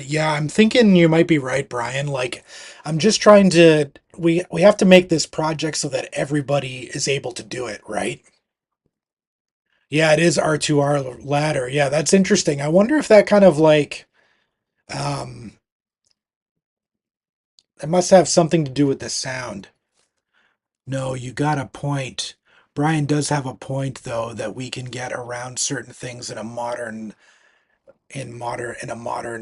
Yeah, I'm thinking you might be right, Brian. Like, I'm just trying to we have to make this project so that everybody is able to do it, right? Yeah, it is R2R ladder. Yeah, that's interesting. I wonder if that kind of like um it must have something to do with the sound. No, you got a point. Brian does have a point though that we can get around certain things in a modern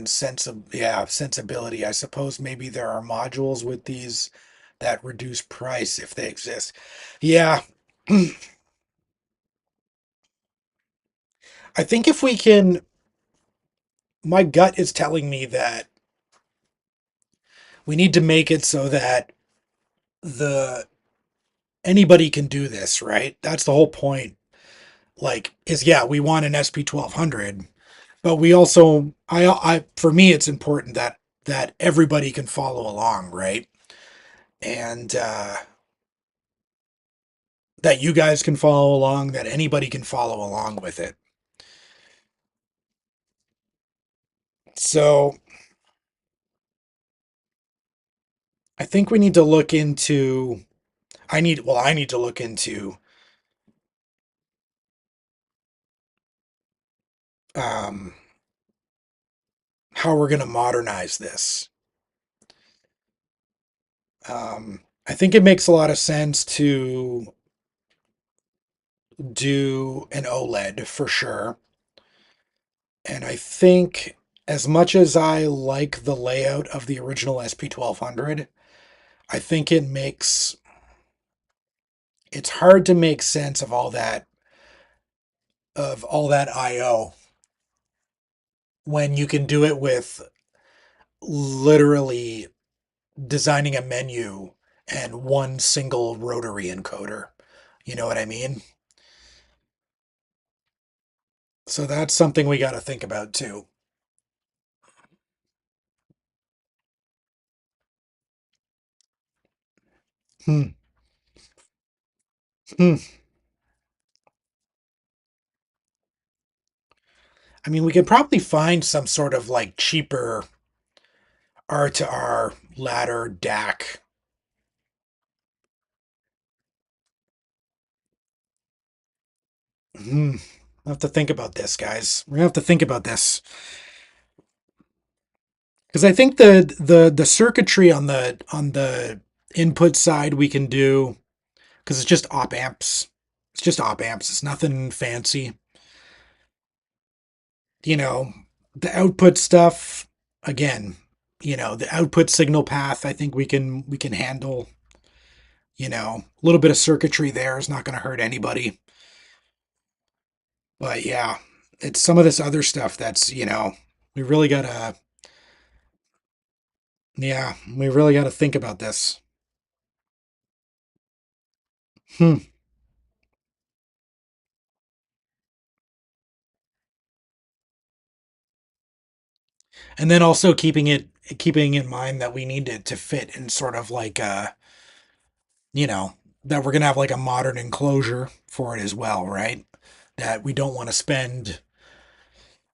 sense of sensibility. I suppose maybe there are modules with these that reduce price if they exist. Yeah. I think if we can my gut is telling me that we need to make it so that the anybody can do this, right? That's the whole point. Like is yeah, we want an SP1200, but we also I for me it's important that everybody can follow along, right? And that you guys can follow along, that anybody can follow along with it. So I think we need to look into, I need to look into um, how we're going to modernize this. I think it makes a lot of sense to do an OLED for sure. And I think as much as I like the layout of the original SP1200, I think it's hard to make sense of all that IO when you can do it with literally designing a menu and one single rotary encoder. You know what I mean? So that's something we got to think about too. Hmm. Hmm. I mean, we could probably find some sort of like cheaper R to R ladder DAC. Hmm. I have to think about this, guys. We're gonna have to think about this because I think the circuitry on the input side we can do because it's just op amps. It's just op amps. It's nothing fancy. You know, the output stuff again, the output signal path I think we can handle. A little bit of circuitry there is not going to hurt anybody. But yeah, it's some of this other stuff we really gotta, yeah, we really gotta think about this. Hmm. And then also keeping in mind that we need it to fit in sort of like you know, that we're gonna have like a modern enclosure for it as well, right? That we don't want to spend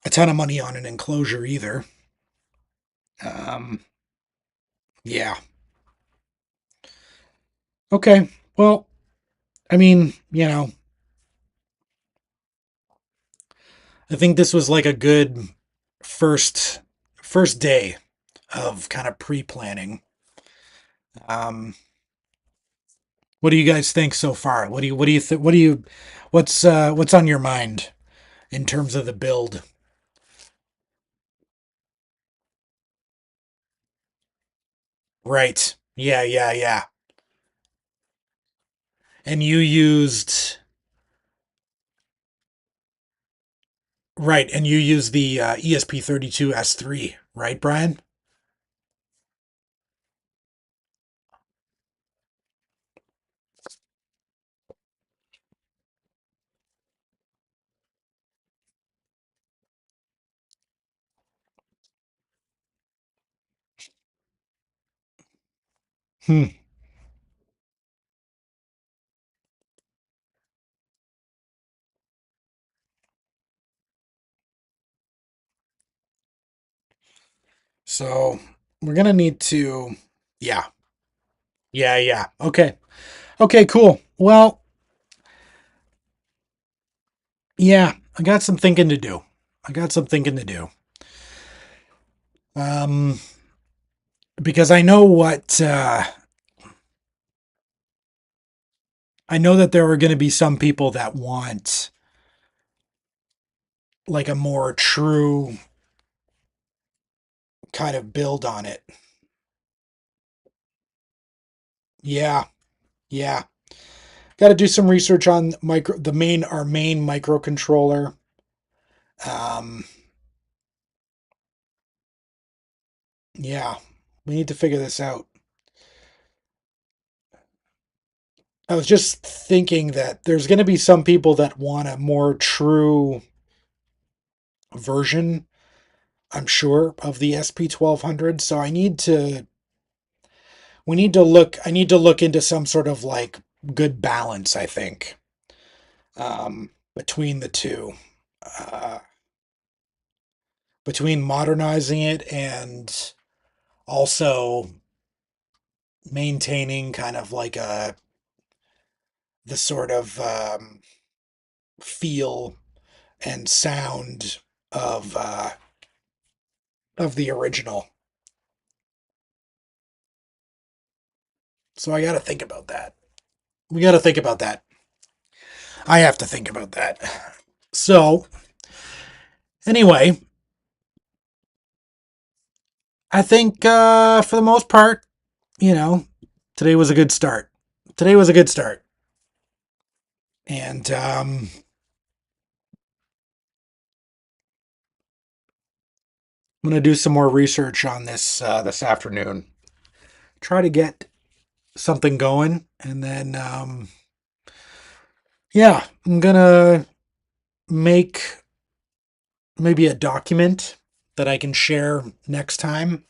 a ton of money on an enclosure either. Um, yeah. Okay. Well, I mean, I think this was like a good first first day of kind of pre-planning. Um, what do you guys think so far? What's on your mind in terms of the build? Right. Yeah, yeah, yeah. And you used right, and you used the ESP32S3, right, Brian? Hmm. So we're gonna need to, yeah, yeah, yeah. Okay, okay, cool. Well, yeah, I got some thinking to do. I got some thinking to do. Um, because I know that there are going to be some people that want like a more true kind of build on it. Yeah, yeah. Got to do some research on our main microcontroller. Um, yeah, we need to figure this out. I was just thinking that there's going to be some people that want a more true version, I'm sure, of the SP1200. So I need to look into some sort of like good balance, I think, between the two, uh, between modernizing it and also maintaining kind of like the sort of feel and sound of uh, of the original. So I got to think about that. We got to think about that. I have to think about that. So anyway, I think for the most part, you know, today was a good start. Today was a good start, and I'm gonna do some more research on this afternoon. Try to get something going, and then yeah, I'm gonna make maybe a document that I can share next time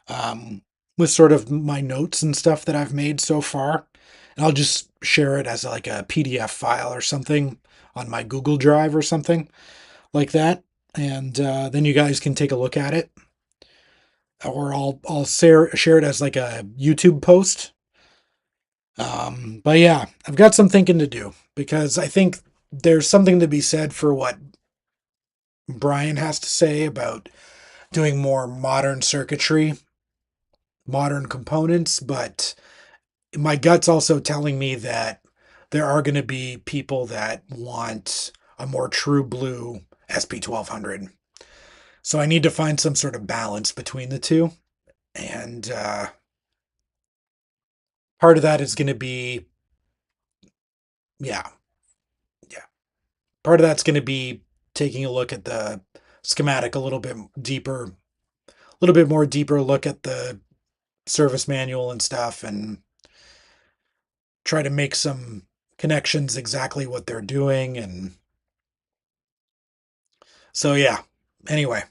um, with sort of my notes and stuff that I've made so far. And I'll just share it as like a PDF file or something on my Google Drive or something like that. And then you guys can take a look at it, or I'll share it as like a YouTube post. But yeah, I've got some thinking to do because I think there's something to be said for what Brian has to say about doing more modern circuitry, modern components, but my gut's also telling me that there are going to be people that want a more true blue SP1200. So I need to find some sort of balance between the two. And part of that is going to be, yeah, yeah. Part of that's going to be taking a look at the schematic a little bit deeper, a little bit more deeper look at the service manual and stuff, and try to make some connections exactly what they're doing. And so, yeah. Anyway,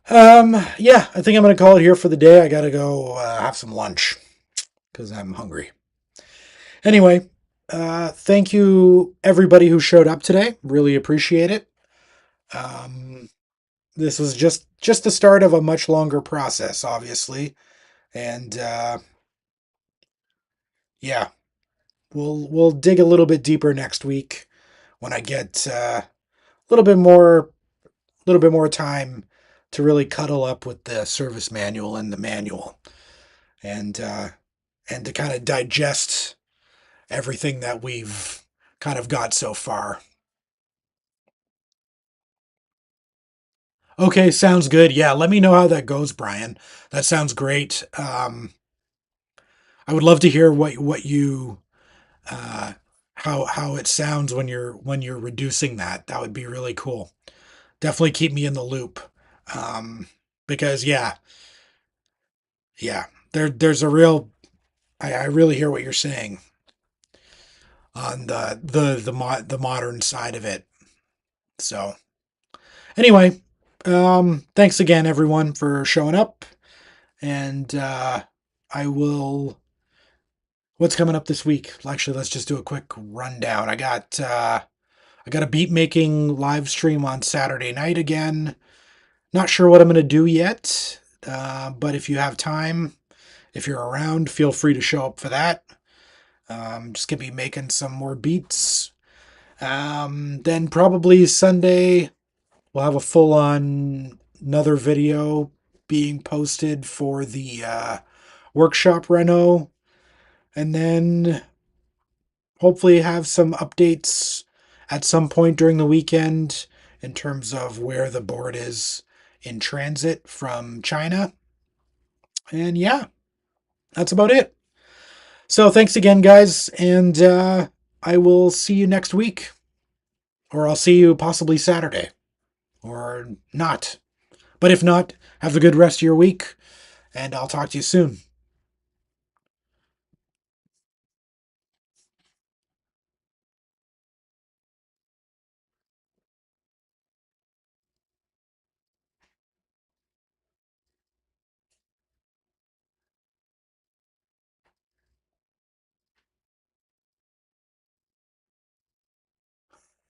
yeah, I think I'm going to call it here for the day. I got to go have some lunch because I'm hungry. Anyway, thank you everybody who showed up today. Really appreciate it. Um, this was just the start of a much longer process, obviously, and yeah, we'll dig a little bit deeper next week when I get a little bit more time to really cuddle up with the service manual and the manual, and and to kind of digest everything that we've kind of got so far. Okay, sounds good. Yeah, let me know how that goes, Brian. That sounds great. I would love to hear what you uh, how it sounds when you're reducing that. That would be really cool. Definitely keep me in the loop. Um, because yeah, there's a real I really hear what you're saying on the modern side of it. So anyway, thanks again everyone for showing up, and I will. What's coming up this week? Actually, let's just do a quick rundown. I got a beat making live stream on Saturday night again. Not sure what I'm gonna do yet, but if you have time, if you're around, feel free to show up for that. Just gonna be making some more beats. Then probably Sunday we'll have a full on another video being posted for the workshop reno, and then hopefully have some updates at some point during the weekend in terms of where the board is in transit from China. And yeah, that's about it. So thanks again, guys, and I will see you next week, or I'll see you possibly Saturday, or not. But if not, have a good rest of your week, and I'll talk to you soon.